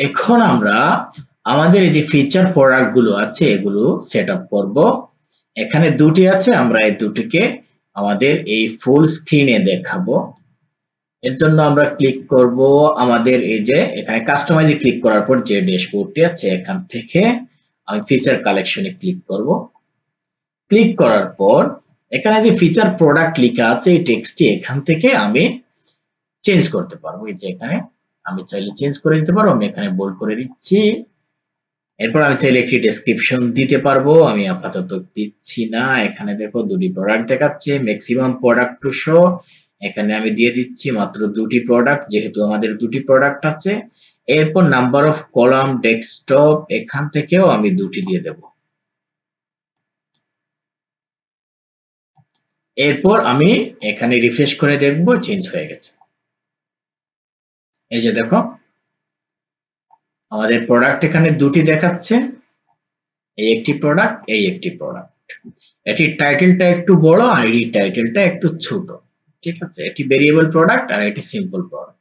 এখন আমরা আমাদের এই যে ফিচার প্রোডাক্ট গুলো আছে এগুলো সেট আপ করবো। এখানে দুটি আছে, আমরা এই দুটিকে আমাদের এই ফুল স্ক্রিনে দেখাবো। এর জন্য আমরা ক্লিক করব আমাদের এই যে এখানে কাস্টমাইজে ক্লিক করার পর যে ড্যাশবোর্ডটি আছে এখান থেকে আমি ফিচার কালেকশনে ক্লিক করব। ক্লিক করার পর এখানে যে ফিচার প্রোডাক্ট লেখা আছে এই টেক্সটটি এখান থেকে আমি চেঞ্জ করতে পারবো। এই যে এখানে আমি চাইলে চেঞ্জ করে দিতে পারবো, আমি এখানে বোল্ড করে দিচ্ছি। এরপর আমি চাইলে একটি ডেসক্রিপশন দিতে পারবো, আমি আপাতত দিচ্ছি না। এখানে দেখো দুটি প্রোডাক্ট দেখাচ্ছে, ম্যাক্সিমাম প্রোডাক্ট টু শো, এখানে আমি দিয়ে দিচ্ছি মাত্র দুটি প্রোডাক্ট যেহেতু আমাদের দুটি প্রোডাক্ট আছে। এরপর নাম্বার অফ কলাম ডেস্কটপ এখান থেকেও আমি দুটি দিয়ে দেব। এরপর আমি এখানে রিফ্রেশ করে দেখব চেঞ্জ হয়ে গেছে। এই যে দেখো আমাদের প্রোডাক্ট এখানে দুটি দেখাচ্ছে, এই একটি প্রোডাক্ট, এই একটি প্রোডাক্ট। এটির টাইটেলটা একটু বড় আর এটির টাইটেলটা একটু ছোট। ঠিক আছে, এটি ভেরিয়েবল প্রোডাক্ট আর এটি সিম্পল প্রোডাক্ট।